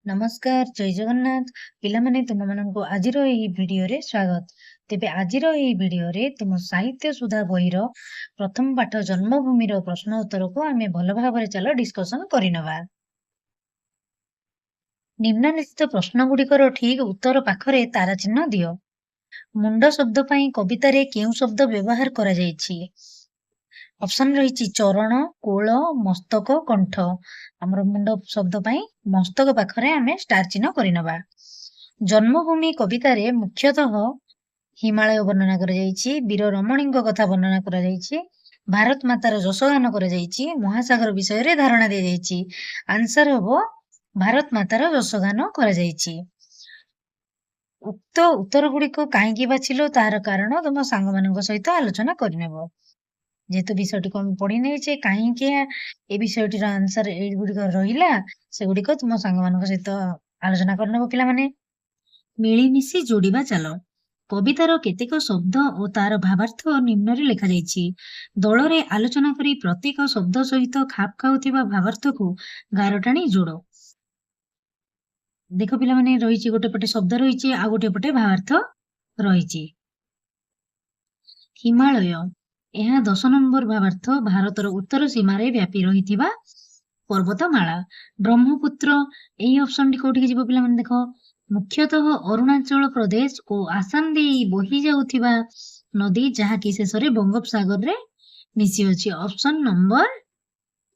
नमस्कार जय जगन्नाथ पिलामाने तुमମାନଙ୍କୁ ଆଜିର ଏହି ଭିଡିଓରେ ସ୍ୱାଗତ। ତେବେ ଆଜିର ଏହି ଭିଡିଓରେ ତୁମ ସାହିତ୍ୟ ସୁଧା ବହିର ପ୍ରଥମ ପାଠ ଜନ୍ମଭୂମିର ପ୍ରଶ୍ନ ଉତ୍ତରକୁ ଆମେ ଭଲ ଭାବରେ ଚାଲ ଡିସ୍କସନ କରିନେବା। ନିମ୍ନଲିଖିତ ପ୍ରଶ୍ନଗୁଡ଼ିକର ଠିକ ଉତ୍ତର ପାଖରେ ତାରା ଚିହ୍ନ ଦିଅ। ମୁଣ୍ଡ ଶବ୍ଦ ପାଇଁ କବିତାରେ କେଉଁ ଶବ୍ଦ ବ୍ୟବହାର କରାଯାଇଛି? ଅପସନ ରହିଛି ଚରଣ, କୋଳ, ମସ୍ତକ, କଣ୍ଠ। ଆମର ମୁଣ୍ଡ ଶବ୍ଦ ପାଇଁ ମସ୍ତକ ପାଖରେ ଆମେ ଷ୍ଟାର ଚିହ୍ନ କରିନେବା। ଜନ୍ମଭୂମି କବିତାରେ ମୁଖ୍ୟତଃ ହିମାଳୟ ବର୍ଣ୍ଣନା କରାଯାଇଛି, ବୀର ରମଣୀଙ୍କ କଥା ବର୍ଣ୍ଣନା କରାଯାଇଛି, ଭାରତ ମାତାର ଯଶଗାନ କରାଯାଇଛି, ମହାସାଗର ବିଷୟରେ ଧାରଣା ଦିଆଯାଇଛି। ଆନ୍ସର ହବ ଭାରତ ମାତାର ଯଶଗାନ କରାଯାଇଛି। ଉକ୍ତ ଉତ୍ତର ଗୁଡିକ କାହିଁକି ବାଛିଲ ତାହାର କାରଣ ତୁମ ସାଙ୍ଗମାନଙ୍କ ସହିତ ଆଲୋଚନା କରିନେବ। ଯେହେତୁ ବିଷୟଟିକୁ ଆମେ ପଢି ନେଇଛେ କାହିଁକି ଏ ବିଷୟଟିର ଆନ୍ସର ଏଇଗୁଡିକ ରହିଲା ସେଗୁଡିକ ତୁମ ସାଙ୍ଗମାନଙ୍କ ସହିତ ଆଲୋଚନା କରିନେବ। ପିଲାମାନେ ମିଳିମିଶି ଯୋଡିବା ଚାଲ। କବିତାର କେତେକ ଶବ୍ଦ ଓ ତାର ଭାବାର୍ଥ ନିମ୍ନରେ ଲେଖାଯାଇଛି। ଦଳରେ ଆଲୋଚନା କରି ପ୍ରତ୍ୟେକ ଶବ୍ଦ ସହିତ ଖାପ ଖାଉଥିବା ଭାବାର୍ଥକୁ ଗାର ଟାଣି ଯୋଡ। ଦେଖ ପିଲାମାନେ ରହିଛି ଗୋଟେ ପଟେ ଶବ୍ଦ ରହିଛି ଆଉ ଗୋଟେ ପଟେ ଭାବାର୍ଥ ରହିଛି। ହିମାଳୟ ଏହା 10 ନମ୍ବର ଭାବାର୍ଥ ଭାରତର ଉତ୍ତର ସୀମାରେ ବ୍ୟାପି ରହିଥିବା ପର୍ବତମାଳା। ବ୍ରହ୍ମପୁତ୍ର ଏଇ ଅପସନଟି କୋଉଠିକି ଯିବ ପିଲାମାନେ ଦେଖ ମୁଖ୍ୟତଃ ଅରୁଣାଚଳ ପ୍ରଦେଶ ଓ ଆସାମ ଦେଇ ବୋହି ଯାଉଥିବା ନଦୀ ଯାହାକି ଶେଷରେ ବଙ୍ଗୋପସାଗରରେ ମିଶିଅଛି। ଅପସନ ନମ୍ବର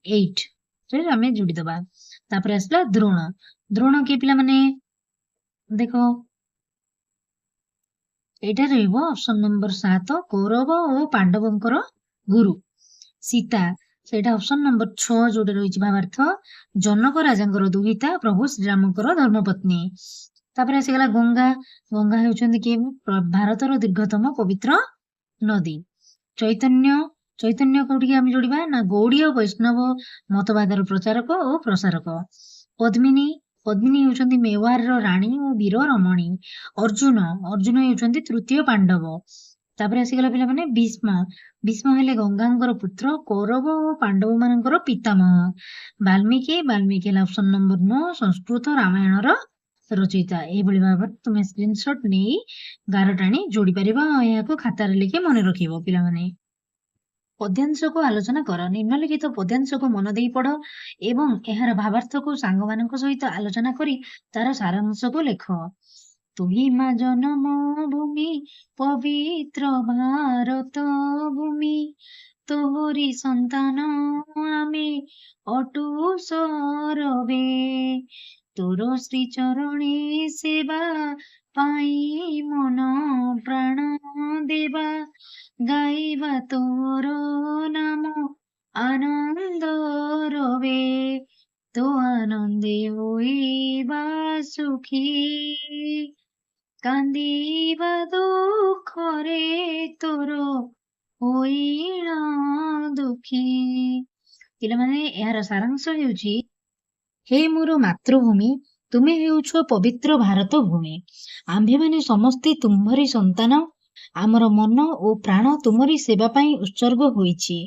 8 ରେ ଆମେ ଯୋଡିଦବା। ତାପରେ ଆସିଲା ଦ୍ରୋଣ। ଦ୍ରୋଣ କିଏ ପିଲାମାନେ ଦେଖ ଏଇଟା ରହିବ ଅପସନ ନମ୍ବର 7 କୌରବ ଓ ପାଣ୍ଡବଙ୍କର ଗୁରୁ। ସୀତା ସେଇଟା ଅପସନ ନମ୍ବର 6 ଯୋଉଟା ରହିଛି ଭାବାର୍ଥ ଜନକ ରାଜାଙ୍କର ଦୁହିତା ପ୍ରଭୁ ଶ୍ରୀରାମଙ୍କର ଧର୍ମପତ୍ନୀ। ତାପରେ ଆସିଗଲା ଗଙ୍ଗା। ଗଙ୍ଗା ହେଉଛନ୍ତି କିଏ ଭାରତର ଦୀର୍ଘତମ ପବିତ୍ର ନଦୀ। ଚୈତନ୍ୟ କୋଉଠିକି ଆମେ ଯୋଡିବା ନା ଗୌଡୀୟ ବୈଷ୍ଣବ ମତବାଦର ପ୍ରଚାରକ ଓ ପ୍ରସାରକ। ପଦ୍ମିନୀ ହେଉଛନ୍ତି ମେୱାରର ରାଣୀ ଓ ବୀର ରମଣୀ। ଅର୍ଜୁନ ହେଉଛନ୍ତି ତୃତୀୟ ପାଣ୍ଡବ। ତାପରେ ଆସିଗଲା ପିଲାମାନେ ଭୀଷ୍ମ ହେଲେ ଗଙ୍ଗାଙ୍କର ପୁତ୍ର କୌରବ ଓ ପାଣ୍ଡବ ମାନଙ୍କର ପିତାମହ। ବାଲ୍ମୀକି ହେଲା ଅପସନ ନମ୍ବର 9 ସଂସ୍କୃତ ରାମାୟଣର ରଚୟିତା। ଏଇଭଳି ଭାବରେ ତୁମେ ସ୍କ୍ରିନଶଟ ନେଇ ଗାର ଟାଣି ଯୋଡି ପାରିବ। ଏହାକୁ ଖାତାରେ ଲେଖି ମନେ ରଖିବ ପିଲାମାନେ। ପଦ୍ୟାଂଶକୁ ଆଲୋଚନା କର। ନିମ୍ନଲିଖିତ ପଦ୍ୟାଂଶକୁ ମନ ଦେଇ ପଢ ଏବଂ ଏହାର ଭାବାର୍ଥକୁ ସାଙ୍ଗମାନଙ୍କ ସହିତ ଆଲୋଚନା କରି ତାର ସାରାଂଶକୁ ଲେଖ। ତୁହି ମା ଜନମ ଭୂମି ପବିତ୍ର ଭାରତ ଭୂମି ତୋହରି ସନ୍ତାନ ଆମେ ଅଟୁ ସରବେ ତୋର ଶ୍ରୀ ଚରଣେ ସେବା ପାଇଁ ମନ ପ୍ରାଣ ଦେବା ଗାଇବା ତୋର ନାମ ଆନନ୍ଦ ରବେ ତୋ ଆନନ୍ଦେ ହୋଇବା ସୁଖୀ କାନ୍ଦିବା ଦୁଃଖରେ ତୋର ହୋଇଣ ଦୁଃଖୀ। ପିଲାମାନେ ଏହାର ସାରାଂଶ ହେଉଛି ହେ ମୋର ମାତୃଭୂମି ତୁମେ ହେଉଛ ପବିତ୍ର ଭାରତ ଭୂମି। ଆମ୍ଭେମାନେ ସମସ୍ତେ ତୁମ୍ଭରି ସନ୍ତାନ। ଆମର ମନ ଓ ପ୍ରାଣ ତୁମରି ସେବା ପାଇଁ ଉତ୍ସର୍ଗ ହୋଇଛି।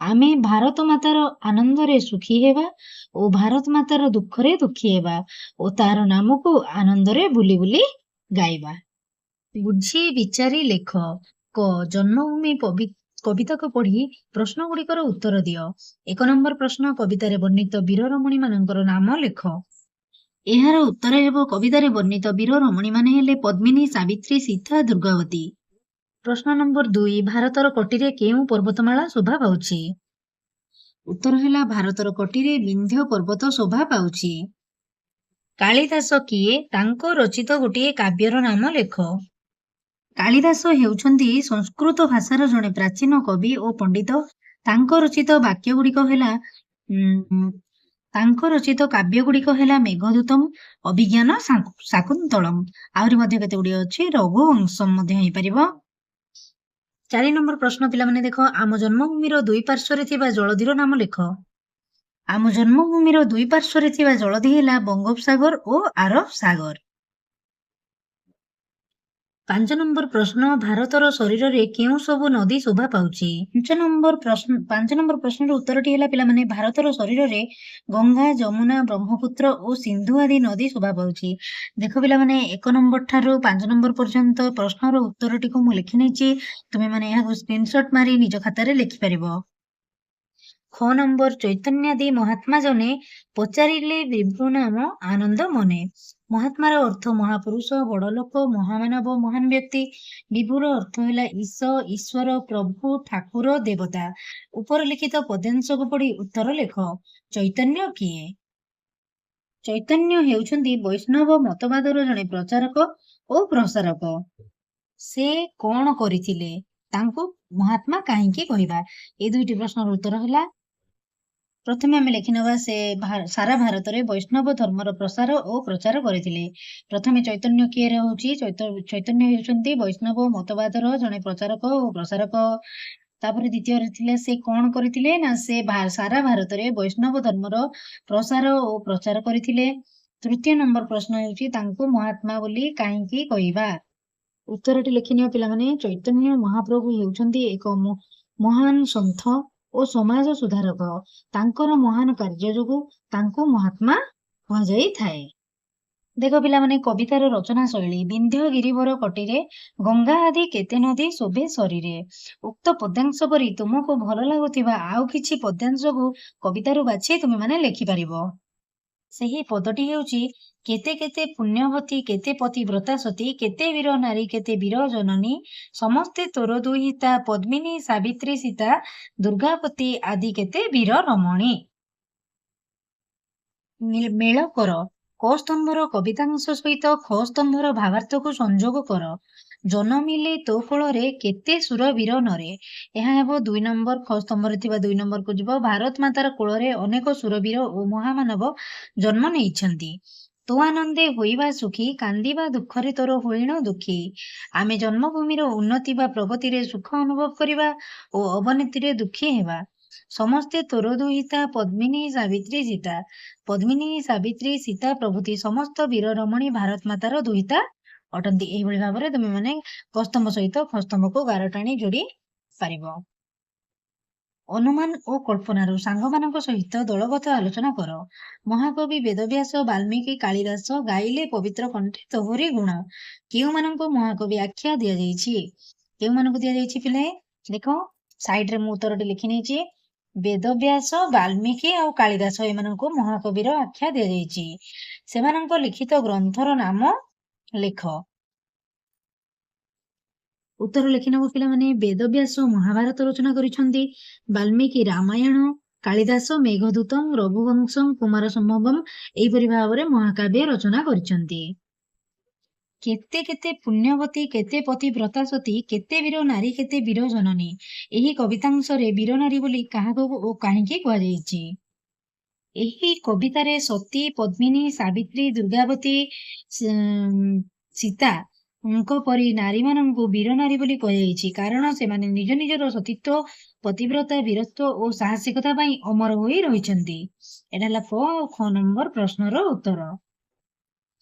ଆମେ ଭାରତ ମାତାର ଆନନ୍ଦରେ ସୁଖୀ ହେବା ଓ ଭାରତ ମାତାର ଦୁଃଖରେ ଦୁଃଖୀ ହେବା ଓ ତାର ନାମକୁ ଆନନ୍ଦରେ ବୁଲି ବୁଲି ଗାଇବା। ବୁଝି ବିଚାରି ଲେଖ। କ ଜନ୍ମଭୂମି କବିତାକୁ ପଢି ପ୍ରଶ୍ନ ଗୁଡିକର ଉତ୍ତର ଦିଅ। 1 ନମ୍ବର ପ୍ରଶ୍ନ କବିତାରେ ବର୍ଣ୍ଣିତ ବୀର ରମଣୀ ମାନଙ୍କର ନାମ ଲେଖ। ଏହାର ଉତ୍ତର ହେବ କବିତାରେ ବର୍ଣ୍ଣିତ ବୀର ରମଣୀ ମାନେ ହେଲେ ପଦ୍ମିନୀ, ସାବିତ୍ରୀ, ସୀତା, ଦୁର୍ଗାବତୀ। ପ୍ରଶ୍ନ ନମ୍ବର 2 ଭାରତର କଟିରେ କେଉଁ ପର୍ବତମାଳା ଶୋଭା ପାଉଛି? ଉତ୍ତର ହେଲା ଭାରତର କଟିରେ ବିନ୍ଧ୍ୟ ପର୍ବତ ଶୋଭା ପାଉଛି। କାଳିଦାସ କିଏ? ତାଙ୍କ ରଚିତ ଗୋଟିଏ କାବ୍ୟର ନାମ ଲେଖ। କାଳିଦାସ ହେଉଛନ୍ତି ସଂସ୍କୃତ ଭାଷାର ଜଣେ ପ୍ରାଚୀନ କବି ଓ ପଣ୍ଡିତ। ତାଙ୍କ ରଚିତ କାବ୍ୟ ଗୁଡିକ ହେଲା ମେଘଦୂତମ୍, ଅଭିଜ୍ଞାନ ଶାକୁନ୍ତଳମ୍। ଆହୁରି ମଧ୍ୟ କେତେ ଗୁଡିଏ ଅଛି, ରଘୁବଂଶମ୍ ମଧ୍ୟ ହେଇପାରିବ। 4 ନମ୍ବର ପ୍ରଶ୍ନ ପିଲାମାନେ ଦେଖ ଆମ ଜନ୍ମଭୂମିର ଦୁଇ ପାର୍ଶ୍ୱରେ ଥିବା ଜଳଧିର ନାମ ଲେଖ। ଆମ ଜନ୍ମଭୂମିର ଦୁଇ ପାର୍ଶ୍ୱରେ ଥିବା ଜଳଧି ହେଲା ବଙ୍ଗୋପସାଗର ଓ ଆରବ ସାଗର। ପାଞ୍ଚ ନମ୍ବର ପ୍ରଶ୍ନ, ଭାରତର ଶରୀରରେ କେଉଁ ସବୁ ନଦୀ ଶୋଭା ପାଉଛି? ପାଞ୍ଚ ନମ୍ବର ପ୍ରଶ୍ନର ଉତ୍ତରଟି ହେଲା ପିଲାମାନେ, ଭାରତର ଶରୀରରେ ଗଙ୍ଗା, ଯମୁନା, ବ୍ରହ୍ମପୁତ୍ର ଓ ସିନ୍ଧୁ ଆଦି ନଦୀ ଶୋଭା ପାଉଛି। ଦେଖ ପିଲାମାନେ, 1 ନମ୍ବର ଠାରୁ 5 ନମ୍ବର ପର୍ଯ୍ୟନ୍ତ ପ୍ରଶ୍ନର ଉତ୍ତରଟିକୁ ମୁଁ ଲେଖି ନେଇଛି। ତୁମେମାନେ ଏହାକୁ ସ୍କ୍ରିନଶଟ ମାରି ନିଜ ଖାତାରେ ଲେଖିପାରିବ। ख ନମ୍ବର, ଚୈତନ୍ୟାଦି ମହାତ୍ମା ଜନେ ପଚାରିଲେ ବିଭୁ ନାମ ଆନନ୍ଦ ମନେ। ମହାତ୍ମାର ଅର୍ଥ ମହାପୁରୁଷ, ବଡ ଲୋକ, ମହାମାନବ, ମହାନ ବ୍ୟକ୍ତି। ବିଭୁର ଅର୍ଥ ହେଲା ଈଶ, ଈଶ୍ୱର, ପ୍ରଭୁ, ଠାକୁର, ଦେବତା। ଉପରଲିଖିତ ପଦ୍ୟାଂଶକୁ ପଢି ଉତ୍ତର ଲେଖ। ଚୈତନ୍ୟ କିଏ? ଚୈତନ୍ୟ ହେଉଛନ୍ତି ବୈଷ୍ଣବ ମତବାଦର ଜଣେ ପ୍ରଚାରକ ଓ ପ୍ରସାରକ। ସେ କଣ କରିଥିଲେ? ତାଙ୍କୁ ମହାତ୍ମା କାହିଁକି କହିବା? ଏ ଦୁଇଟି ପ୍ରଶ୍ନର ଉତ୍ତର ହେଲା, ପ୍ରଥମେ ଆମେ ଲେଖିନେବା, ସେ ସାରା ଭାରତରେ ବୈଷ୍ଣବ ଧର୍ମର ପ୍ରସାର ଓ ପ୍ରଚାର କରିଥିଲେ। ପ୍ରଥମେ ଚୈତନ୍ୟ କିଏ ରହୁଛି? ଚୈତନ୍ୟ ହେଉଛନ୍ତି ବୈଷ୍ଣବ ମତବାଦର ଜଣେ ପ୍ରଚାରକ ଓ ପ୍ରସାରକ। ତାପରେ ଦ୍ୱିତୀୟରେ ଥିଲେ, ସେ କଣ କରିଥିଲେ? ନା ସେ ସାରା ଭାରତରେ ବୈଷ୍ଣବ ଧର୍ମର ପ୍ରସାର ଓ ପ୍ରଚାର କରିଥିଲେ। ତୃତୀୟ ନମ୍ବର ପ୍ରଶ୍ନ ହେଉଛି, ତାଙ୍କୁ ମହାତ୍ମା ବୋଲି କାହିଁକି କହିବା? ଉତ୍ତରଟି ଲେଖିନିଅ ପିଲାମାନେ। ଚୈତନ୍ୟ ମହାପ୍ରଭୁ ହେଉଛନ୍ତି ଏକ ମହାନ ସନ୍ଥ ଓ ସମାଜ ସୁଧାରକ। ତାଙ୍କର ମହାନ କାର୍ଯ୍ୟ ଯୋଗୁଁ ତାଙ୍କୁ ମହାତ୍ମା କୁହାଯାଇଥାଏ। ଦେଖ ପିଲାମାନେ, କବିତାର ରଚନା ଶୈଳୀ। ବିନ୍ଧ୍ୟ ଗିରିବର କଟିରେ ଗଙ୍ଗା ଆଦି କେତେ ନଦୀ ଶୋଭେ ଶରୀରେ। ଉକ୍ତ ପଦ୍ୟାଂଶ ପରି ତୁମକୁ ଭଲ ଲାଗୁଥିବା ଆଉ କିଛି ପଦ୍ୟାଂଶକୁ କବିତାରୁ ବାଛି ତୁମେମାନେ ଲେଖିପାରିବ। ସେହି ପଦଟି ହେଉଛି, କେତେ କେତେ ପୁଣ୍ୟବତୀ, କେତେ ପତିବ୍ରତା ସତୀ, କେତେ ବୀର ନାରୀ, କେତେ ବୀର ଜନନୀ, ସମସ୍ତେ ତୋର ଦୁହିତା, ପଦ୍ମିନୀ, ସାବିତ୍ରୀ, ସୀତା, ଦୁର୍ଗାପତି ଆଦି କେତେ ବୀର ରମଣୀ। ମେଳ କର। କ ସ୍ତମ୍ଭର କବିତାଂଶ ସହିତ ଖ ସ୍ତମ୍ଭର ଭାବାର୍ଥକୁ ସଂଯୋଗ କର। ଜନମିଲେ ତୋ କୋଳରେ କେତେ ସୁର ବୀର ନରେ। ଏହା ହେବ 2 ନମ୍ବର। ଖ ସ୍ତମ୍ଭରେ ଥିବା 2 ନମ୍ବରକୁ ଯିବ। ଭାରତ ମାତାର କୋଳରେ ଅନେକ ସୁରବୀର ଓ ମହାମାନବ ଜନ୍ମ ନେଇଛନ୍ତି। ତୋ ଆନନ୍ଦେ ହୋଇବା ସୁଖୀ, କାନ୍ଦିବା ଦୁଃଖରେ ତୋର ହୋଇଣ ଦୁଃଖୀ। ଆମେ ଜନ୍ମଭୂମିର ଉନ୍ନତି ବା ପ୍ରଗତିରେ ସୁଖ ଅନୁଭବ କରିବା ଓ ଅବନତିରେ ଦୁଃଖୀ ହେବା। ସମସ୍ତେ ତୋର ଦୁହିତା, ପଦ୍ମିନୀ, ସାବିତ୍ରୀ, ସୀତା। ପଦ୍ମିନୀ, ସାବିତ୍ରୀ, ସୀତା ପ୍ରଭୃତି ସମସ୍ତ ବୀର ରମଣୀ ଭାରତ ମାତାର ଦୁହିତା ଅଟନ୍ତି। ଏହିଭଳି ଭାବରେ ତୁମେ ମାନେ କସ୍ତମ୍ଭ ସହିତ ଖସ୍ତମ୍ଭକୁ ଗାର ଟାଣି ଯୋଡି ପାରିବ। ଅନୁମାନ ଓ କଳ୍ପନାରୁ ସାଙ୍ଗମାନଙ୍କ ସହିତ ଦଳଗତ ଆଲୋଚନା କର। ମହାକବି ବେଦବ୍ୟାସ, ବାଲ୍ମୀକି, କାଳିଦାସ ଗାଇଲେ ପବିତ୍ର କଣ୍ଠେ ତୋହରି ଗୁଣ। କେଉଁମାନଙ୍କୁ ମହାକବି ଆଖ୍ୟା ଦିଆଯାଇଛି? କେଉଁମାନଙ୍କୁ ଦିଆଯାଇଛି ପିଲେ? ଦେଖ, ସାଇଡରେ ମୁଁ ଉତ୍ତରଟି ଲେଖି ନେଇଛି। ବେଦବ୍ୟାସ, ବାଲ୍ମୀକି ଆଉ କାଳିଦାସ ଏମାନଙ୍କୁ ମହାକବିର ଆଖ୍ୟା ଦିଆଯାଇଛି। ସେମାନଙ୍କ ଲିଖିତ ଗ୍ରନ୍ଥର ନାମ ଲେଖ। ଉତ୍ତର ଲେଖିନେବ ପିଲାମାନେ। ବେଦବ୍ୟାସ ମହାଭାରତ ରଚନା କରିଛନ୍ତି। ବାଲ୍ମୀକି ରାମାୟଣ, କାଳିଦାସ ମେଘଦୂତମ୍, ରଘୁବଂଶମ୍, କୁମାର ସମ୍ଭବମ୍ ଏହିପରି ଭାବରେ ମହାକାବ୍ୟ ରଚନା କରିଛନ୍ତି। କେତେ କେତେ ପୁଣ୍ୟବତୀ, କେତେ ପତିବ୍ରତା ସତୀ, କେତେ ବୀର ନାରୀ, କେତେ ବୀର ଜନନୀ। ଏହି କବିତାଂଶରେ ବୀର ନାରୀ ବୋଲି କାହାକୁ ଓ କାହିଁକି କୁହାଯାଇଛି? ଏହି କବିତାରେ ସତୀ, ପଦ୍ମିନୀ, ସାବିତ୍ରୀ, ଦୁର୍ଗାବତୀ, ସୀତାଙ୍କ ପରି ନାରୀମାନଙ୍କୁ ବୀର ନାରୀ ବୋଲି କୁହାଯାଇଛି, କାରଣ ସେମାନେ ନିଜ ନିଜର ସତୀତ୍ୱ, ପତିବ୍ରତା, ବୀରତ୍ୱ ଓ ସାହସିକତା ପାଇଁ ଅମର ହୋଇ ରହିଛନ୍ତି। ଏଟା ହେଲା କ ଆଉ ଖ ନମ୍ବର ପ୍ରଶ୍ନର ଉତ୍ତର।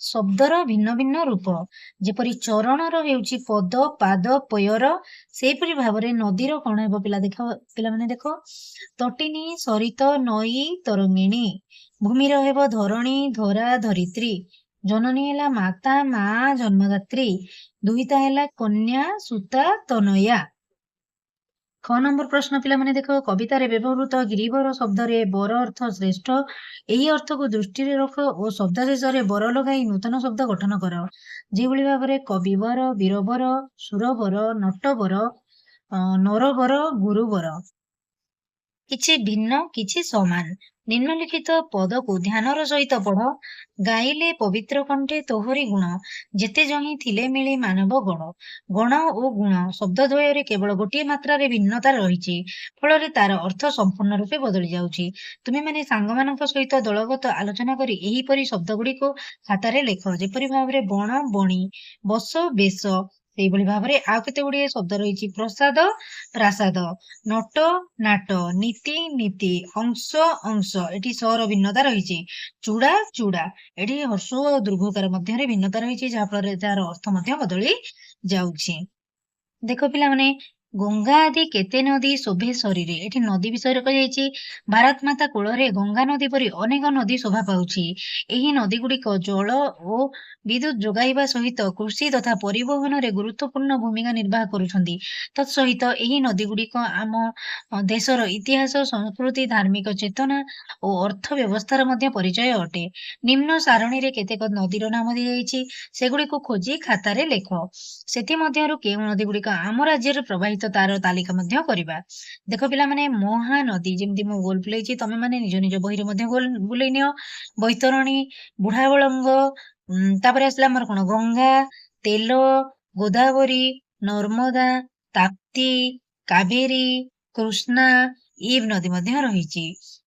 ଶବ୍ଦର ଭିନ୍ନ ଭିନ୍ନ ରୂପ। ଯେପରି ଚରଣର ହେଉଛି ପଦ, ପାଦ, ପୟର, ସେହିପରି ଭାବରେ ନଦୀର କଣ ହେବ ପିଲାମାନେ ଦେଖ, ତଟିନୀ, ସରିତ, ନଈ, ତରଙ୍ଗିଣୀ। ଭୂମିର ହେବ ଧରଣୀ, ଧରା, ଧରିତ୍ରୀ। ଜନନୀ ହେଲା ମାତା, ମା, ଜନ୍ମଦାତ୍ରୀ। ଦୁହିତା ହେଲା କନ୍ୟା, ସୁତା, ତନୟା। ख ନମ୍ବର ପ୍ରଶ୍ନ ପିଲାମାନେ ଦେଖ, କବିତାରେ ବ୍ୟବହୃତ ଗିରିବର ଶବ୍ଦରେ ବର ଅର୍ଥ ଶ୍ରେଷ୍ଠ। ଏହି ଅର୍ଥକୁ ଦୃଷ୍ଟିରେ ରଖ ଓ ଶବ୍ଦ ଶେଷରେ ବର ଲଗାଇ ନୂତନ ଶବ୍ଦ ଗଠନ କର। ଯେଭଳି ଭାବରେ କବିବର, ବୀରବର, ସୁରବର, ନଟବର, ନରବର, ଗୁରୁବର। କିଛି ଭିନ୍ନ, କିଛି ସମାନ। ନିମ୍ନଲିଖିତ ପଦକୁ ଧ୍ୟାନର ସହିତ ପଢ। ଗାଇଲେ ପବିତ୍ର କଣ୍ଠେ ତୋହରି ଗୁଣ, ଯେତେ ଜହିଁ ଥିଲେ ମିଳେ ମାନବ ଗଣ। ଗଣ ଓ ଗୁଣ ଶବ୍ଦଦ୍ୱୟରେ କେବଳ ଗୋଟିଏ ମାତ୍ରାରେ ଭିନ୍ନତା ରହିଛି, ଫଳରେ ତାର ଅର୍ଥ ସମ୍ପୂର୍ଣ୍ଣ ରୂପେ ବଦଳି ଯାଉଛି। ତୁମେମାନେ ସାଙ୍ଗମାନଙ୍କ ସହିତ ଦଳଗତ ଆଲୋଚନା କରି ଏହିପରି ଶବ୍ଦଗୁଡ଼ିକୁ ଖାତାରେ ଲେଖ। ଯେପରି ଭାବରେ ବଣ, ବଣି, ବସ, ବେଶ, ସେଇଭଳି ଭାବରେ ଆଉ କେତେ ଗୁଡିଏ ଶବ୍ଦ ରହିଛି ପ୍ରସାଦ, ପ୍ରାସାଦ, ନଟ, ନାଟ, ନୀତି, ନୀତି, ଅଂଶ, ଅଂଶ। ଏଠି ସ ର ଭିନ୍ନତା ରହିଛି। ଚୂଡା, ଚୂଡା। ଏଠି ହ୍ରସ୍ୱ ଓ ଦୀର୍ଘକାର ମଧ୍ୟରେ ଭିନ୍ନତା ରହିଛି, ଯାହା ଫଳରେ ତାର ଅର୍ଥ ମଧ୍ୟ ବଦଳି ଯାଉଛି। ଦେଖ ପିଲାମାନେ, ଗଙ୍ଗା ଆଦି କେତେ ନଦୀ ଶୋଭେ ଶରୀରେ। ଏଠି ନଦୀ ବିଷୟରେ କୁହାଯାଇଛି। ଭାରତ ମାତା କୂଳରେ ଗଙ୍ଗା ନଦୀ ପରି ଅନେକ ନଦୀ ଶୋଭା ପାଉଛି। ଏହି ନଦୀ ଗୁଡିକ ଜଳ ଓ ବିଦ୍ୟୁତ ଯୋଗାଇବା ସହିତ କୃଷି ତଥା ପରିବହନରେ ଗୁରୁତ୍ୱପୂର୍ଣ୍ଣ ଭୂମିକା ନିର୍ବାହ କରୁଛନ୍ତି। ତତ୍ ସହିତ ଏହି ନଦୀ ଗୁଡିକ ଆମ ଦେଶର ଇତିହାସ, ସଂସ୍କୃତି, ଧାର୍ମିକ ଚେତନା ଓ ଅର୍ଥ ବ୍ୟବସ୍ଥାର ମଧ୍ୟ ପରିଚୟ ଅଟେ। ନିମ୍ନ ସାରଣୀରେ କେତେକ ନଦୀର ନାମ ଦିଆଯାଇଛି, ସେଗୁଡିକୁ ଖୋଜି ଖାତାରେ ଲେଖ। ସେଥିମଧ୍ୟରୁ କେଉଁ ନଦୀ ଗୁଡିକ ଆମ ରାଜ୍ୟରେ ପ୍ରବାହିତ ତାର ତାଲିକା ମଧ୍ୟ କରିବା। ଦେଖ ପିଲାମାନେ, ମହାନଦୀ, ଯେମିତି ମୁଁ ଗୋଲ ବୁଲେଇଛି, ତମେ ମାନେ ନିଜ ନିଜ ବହିରେ ମଧ୍ୟ ଗୋଲ ବୁଲେଇ ନିଅ। ବୈତରଣୀ, ବୁଢାବଳଙ୍ଗ, ତାପରେ ଆସିଲା ଆମର କଣ, ଗଙ୍ଗା, ତେଲ, ଗୋଦାବରୀ, ନର୍ମଦା, ତାପ୍ତି, କାବେରୀ, କୃଷ୍ଣା, ଇବ ନଦୀ ମଧ୍ୟ ରହିଛି।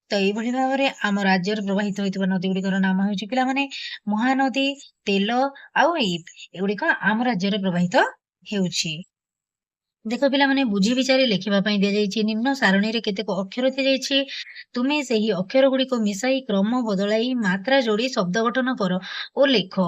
ତ ଏଇଭଳି ଭାବରେ ଆମ ରାଜ୍ୟରେ ପ୍ରବାହିତ ହୋଇଥିବା ନଦୀ ଗୁଡିକର ନାମ ହେଉଛି ପିଲାମାନେ ମହାନଦୀ, ତେଲ ଆଉ ଇବ। ଏଗୁଡିକ ଆମ ରାଜ୍ୟରେ ପ୍ରବାହିତ ହେଉଛି। ଦେଖ ପିଲାମାନେ, ବୁଝି ବିଚାରି ଲେଖିବା ପାଇଁ ଦିଆଯାଇଛି। ନିମ୍ନ ସାରଣୀରେ କେତେକ ଅକ୍ଷର ଦିଆଯାଇଛି, ତୁମେ ସେହି ଅକ୍ଷର ଗୁଡିକ ମିଶାଇ କ୍ରମ ବଦଳାଇ ମାତ୍ରା ଯୋଡି ଶବ୍ଦ ଗଠନ କର ଓ ଲେଖ।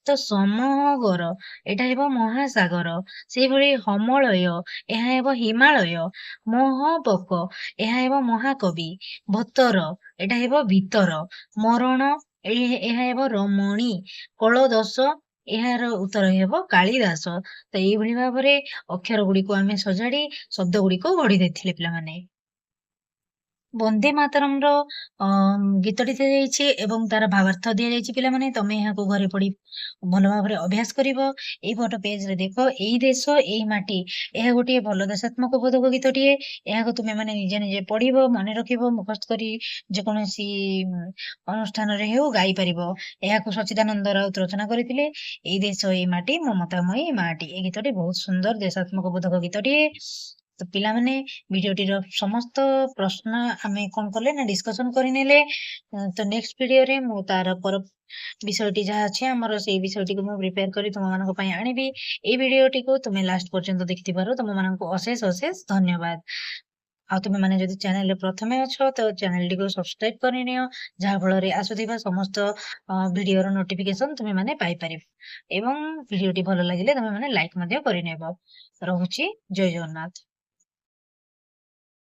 ତ ସମଗର, ଏଟା ହେବ ମହାସାଗର। ସେଇଭଳି ହମଳୟ, ଏହା ହେବ ହିମାଳୟ। ମହବକ, ଏହା ହେବ ମହାକବି। ଭତର, ଏଟା ହେବ ଭିତର। ମରଣ, ଏହା ହେବ ରମଣୀ। କଳଦଶ, ଏହାର ଉତ୍ତର ହେବ କାଳିଦାସ। ତ ଏଇଭଳି ଭାବରେ ଅକ୍ଷର ଗୁଡିକୁ ଆମେ ସଜାଡି ଶବ୍ଦ ଗୁଡିକୁ ଗଢି ଦେଇଥିଲେ ପିଲାମାନେ। ବନ୍ଦେ ମାତରମର ଗୀତଟି ଦିଆଯାଇଛି ଏବଂ ତାର ଭାବାର୍ଥ ଦିଆଯାଇଛି। ପିଲାମାନେ, ତମେ ଏହାକୁ ଘରେ ପଢି ଭଲ ଭାବରେ ଅଭ୍ୟାସ କରିବ। ଏଇ ଫଟୋ ପେଜରେ ଦେଖ, ଏଇ ଦେଶ ଏଇ ମାଟି, ଏହା ଗୋଟିଏ ଭଲ ଦେଶାତ୍ମକ ବୋଧକ ଗୀତଟିଏ। ଏହାକୁ ତୁମେ ମାନେ ନିଜେ ନିଜେ ପଢିବ, ମନେ ରଖିବ, ମୁଖସ୍ଥ କରି ଯେକୌଣସି ଅନୁଷ୍ଠାନରେ ହେଉ ଗାଇପାରିବ। ଏହାକୁ ସଚିଦାନନ୍ଦ ରାଉତ ରଚନା କରିଥିଲେ। ଏଇ ଦେଶ ଏଇ ମାଟି, ମମତାମୟୀ ମାଟି। ଏ ଗୀତଟି ବହୁତ ସୁନ୍ଦର ଦେଶାତ୍ମକ ବୋଧକ ଗୀତଟିଏ। ତ ପିଲାମାନେ, ଭିଡିଓଟିର ସମସ୍ତ ପ୍ରଶ୍ନ ଆମେ କଣ କଲେ ନା ଡିସ୍କସନ କରିନେଲେ। ତ ନେକ୍ସଟ ଭିଡିଓରେ ମୁଁ ତାର ବିଷୟଟି ଯାହା ଅଛି ଆମର, ସେଇ ବିଷୟଟିକୁ ମୁଁ ପ୍ରିପେୟାର କରି ତୁମ ମାନଙ୍କ ପାଇଁ ଆଣିବି। ଏଇ ଭିଡିଓଟିକୁ ତୁମେ ଲାଷ୍ଟ ପର୍ଯ୍ୟନ୍ତ ଦେଖିଥିବାରୁ ତୁମ ମାନଙ୍କୁ ଅଶେଷ ଅଶେଷ ଧନ୍ୟବାଦ। ଆଉ ତୁମେ ମାନେ ଯଦି ଚ୍ୟାନେଲରେ ପ୍ରଥମେ ଅଛ ତ ଚ୍ୟାନେଲଟିକୁ ସବସ୍କ୍ରାଇବ କରିନିଅ, ଯାହା ଫଳରେ ଆସୁଥିବା ସମସ୍ତ ଭିଡିଓର ନୋଟିଫିକେସନ ତୁମେ ମାନେ ପାଇପାରିବ। ଏବଂ ଭିଡିଓଟି ଭଲ ଲାଗିଲେ ତୁମେ ମାନେ ଲାଇକ ମଧ୍ୟ କରିନେବ। ରହୁଛି, ଜୟ ଜଗନ୍ନାଥ।